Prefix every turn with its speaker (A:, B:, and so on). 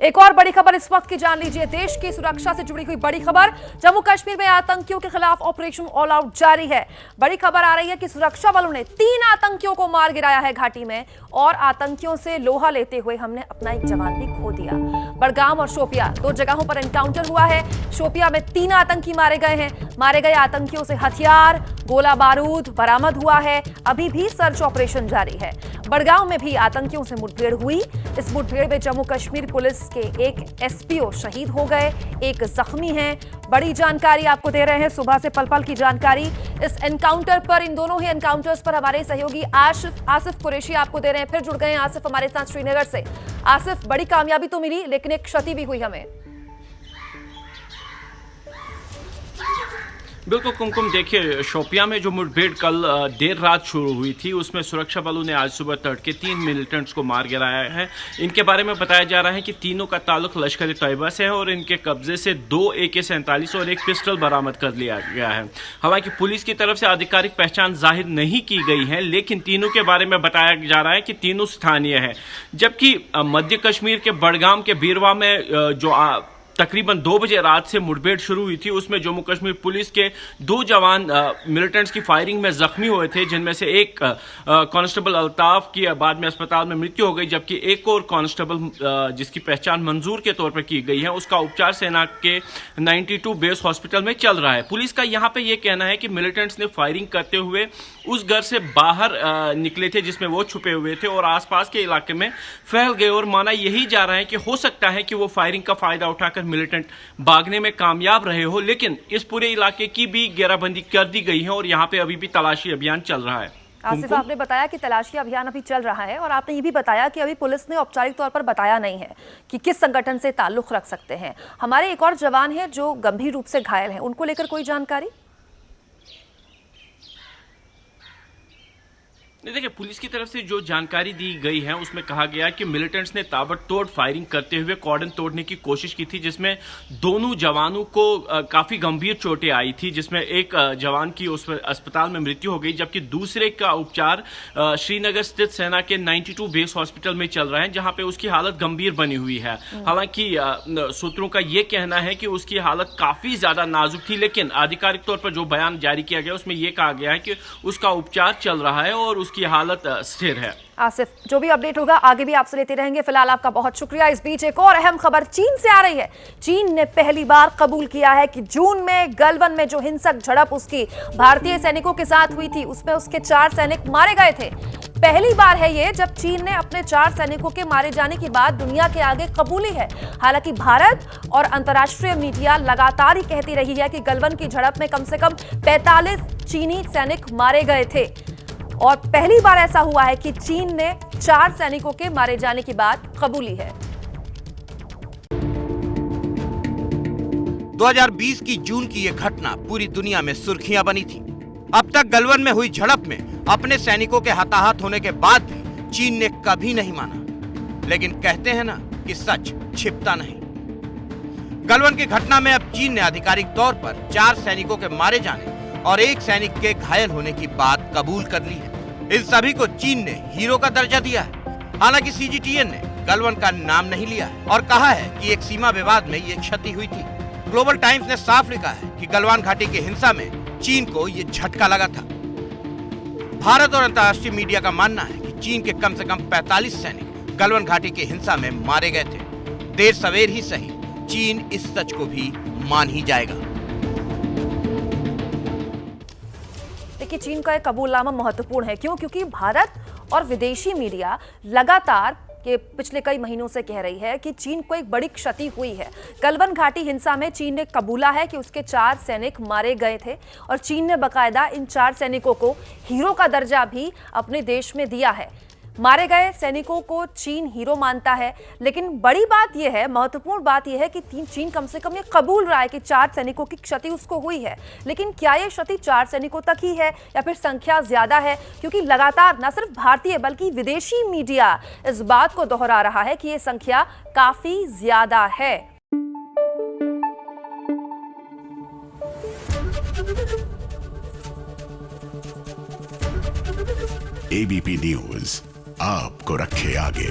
A: एक और बड़ी खबर इस वक्त की जान लीजिए। देश की सुरक्षा से जुड़ी हुई बड़ी खबर। जम्मू कश्मीर में आतंकियों के खिलाफ ऑपरेशन ऑल आउट जारी है। बड़ी खबर आ रही है कि सुरक्षा बलों ने 3 आतंकियों को मार गिराया है घाटी में, और आतंकियों से लोहा लेते हुए हमने अपना एक जवान भी खो दिया। बड़गाम और शोपिया 2 जगहों पर एनकाउंटर हुआ है। शोपिया में 3 आतंकी मारे गए हैं। मारे गए आतंकियों से हथियार, गोला बारूद बरामद हुआ है। अभी भी सर्च ऑपरेशन जारी है। बड़गांव में भी आतंकियों से मुठभेड़ हुई। इस मुठभेड़ में जम्मू कश्मीर पुलिस के एक एसपीओ शहीद हो गए, एक जख्मी है। बड़ी जानकारी आपको दे रहे हैं, सुबह से पल पल की जानकारी। इस एनकाउंटर पर, इन दोनों ही एनकाउंटर्स पर हमारे सहयोगी आसिफ कुरैशी आपको दे रहे हैं। फिर जुड़ गए हैं आसिफ हमारे साथ श्रीनगर से। आसिफ, बड़ी कामयाबी तो मिली, लेकिन एक क्षति भी हुई हमें।
B: बिल्कुल कुमकुम, देखिए शोपिया में जो मुठभेड़ कल देर रात शुरू हुई थी, उसमें सुरक्षा बलों ने आज सुबह तड़के 3 मिलिटेंट्स को मार गिराया है। इनके बारे में बताया जा रहा है कि तीनों का ताल्लुक लश्कर तैयबा से है और इनके कब्जे से 2 AK-47 और एक पिस्टल बरामद कर लिया गया है। हालांकि पुलिस की तरफ से आधिकारिक पहचान जाहिर नहीं की गई है, लेकिन तीनों के बारे में बताया जा रहा है कि तीनों स्थानीय है। जबकि मध्य कश्मीर के बड़गाम के बीरवा में जो तकरीबन 2 बजे रात से मुठभेड़ शुरू हुई थी, उसमें जम्मू कश्मीर पुलिस के 2 जवान मिलिटेंट्स की फायरिंग में जख्मी हुए थे, जिनमें से एक कांस्टेबल अल्ताफ की बाद में अस्पताल में मृत्यु हो गई, जबकि एक और कांस्टेबल जिसकी पहचान मंजूर के तौर पर की गई है, उसका उपचार सेना के 92 बेस हॉस्पिटल में चल रहा है। पुलिस का यहाँ पे ये कहना है कि मिलिटेंट्स ने फायरिंग करते हुए उस घर से बाहर निकले थे जिसमें वो छुपे हुए थे और आसपास के इलाके में फैल गए, और माना यही जा रहा है कि हो सकता है कि वो फायरिंग का फायदा उठाकर मिलिटेंट भागने में कामयाब रहे हो। लेकिन इस पूरे इलाके की भी घेराबंदी कर दी गई है और यहाँ पे अभी भी तलाशी अभियान चल रहा है।
A: आसिफ, आपने बताया कि तलाशी अभियान अभी चल रहा है, और आपने ये भी बताया कि अभी पुलिस ने औपचारिक तौर पर बताया नहीं है कि किस संगठन से ताल्लुक रख सकते हैं। हमारे एक और जवान हैं जो गंभीर रूप से घायल हैं, उनको लेकर कोई जानकारी?
B: देखिए, पुलिस की तरफ से जो जानकारी दी गई है उसमें कहा गया कि मिलिटेंट्स ने ताबड़तोड़ फायरिंग करते हुए कॉर्डन तोड़ने की कोशिश की थी, जिसमें दोनों जवानों को काफी गंभीर चोटें आई थी, जिसमें एक जवान की उस अस्पताल में मृत्यु हो गई, जबकि दूसरे का उपचार श्रीनगर स्थित सेना के 92 बेस हॉस्पिटल में चल रहा है, जहां पे उसकी हालत गंभीर बनी हुई है। हालांकि सूत्रों का यह कहना है कि उसकी हालत काफी ज्यादा नाजुक थी, लेकिन आधिकारिक तौर पर जो बयान जारी किया गया उसमें यह कहा गया है कि उसका उपचार चल रहा है और की हालत स्थिर है।
A: आसिफ, जो भी अपडेट होगा आगे भी आपसे लेते रहेंगे। फिलहाल आपका बहुत शुक्रिया। इस बीच एक और अहम खबर चीन से आ रही है। चीन ने पहली बार कबूल किया है कि जून में गलवान में जो हिंसक झड़प उसकी भारतीय सैनिकों के साथ हुई थी, उसमें उसके 4 सैनिक मारे गए थे। पहली बार है ये जब चीन ने अपने 4 सैनिकों के मारे जाने की बात दुनिया के आगे कबूली है। हालांकि भारत और अंतर्राष्ट्रीय मीडिया लगातार ही कहती रही है कि गलवान की झड़प में कम से कम 45 चीनी सैनिक मारे गए थे, और पहली बार ऐसा हुआ है कि चीन ने 4 सैनिकों के मारे जाने की बात कबूली है।
C: 2020 की जून की यह घटना पूरी दुनिया में सुर्खियां बनी थी। अब तक गलवान में हुई झड़प में अपने सैनिकों के हताहत होने के बाद भी चीन ने कभी नहीं माना। लेकिन कहते हैं ना कि सच छिपता नहीं। गलवान की घटना में अब चीन ने आधिकारिक तौर पर 4 सैनिकों के मारे जाने और 1 सैनिक के घायल होने की बात कबूल कर ली है। इन सभी को चीन ने हीरो का दर्जा दिया है। हालांकि CGTN ने गलवान का नाम नहीं लिया है और कहा है कि एक सीमा विवाद में ये क्षति हुई थी। ग्लोबल टाइम्स ने साफ लिखा है कि गलवान घाटी की हिंसा में चीन को ये झटका लगा था। भारत और अंतर्राष्ट्रीय मीडिया का मानना है कि चीन के कम से कम 45 सैनिक गलवान घाटी की हिंसा में मारे गए थे। देर सवेर ही सही, चीन इस सच को भी मान ही जाएगा।
A: कि चीन का कबूलनामा महत्वपूर्ण है। क्यों? क्योंकि भारत और विदेशी मीडिया लगातार के पिछले कई महीनों से कह रही है कि चीन को एक बड़ी क्षति हुई है। गलवान घाटी हिंसा में चीन ने कबूला है कि उसके 4 सैनिक मारे गए थे, और चीन ने बकायदा इन 4 सैनिकों को हीरो का दर्जा भी अपने देश में दिया है। मारे गए सैनिकों को चीन हीरो मानता है, लेकिन बड़ी बात यह है, महत्वपूर्ण बात यह है कि चीन कम से कम ये कबूल रहा है कि 4 सैनिकों की क्षति उसको हुई है। लेकिन क्या ये क्षति 4 सैनिकों तक ही है या फिर संख्या ज्यादा है? क्योंकि लगातार न सिर्फ भारतीय बल्कि विदेशी मीडिया इस बात को दोहरा रहा है कि ये संख्या काफी ज्यादा है।
D: ABP न्यूज आपको रखे आगे।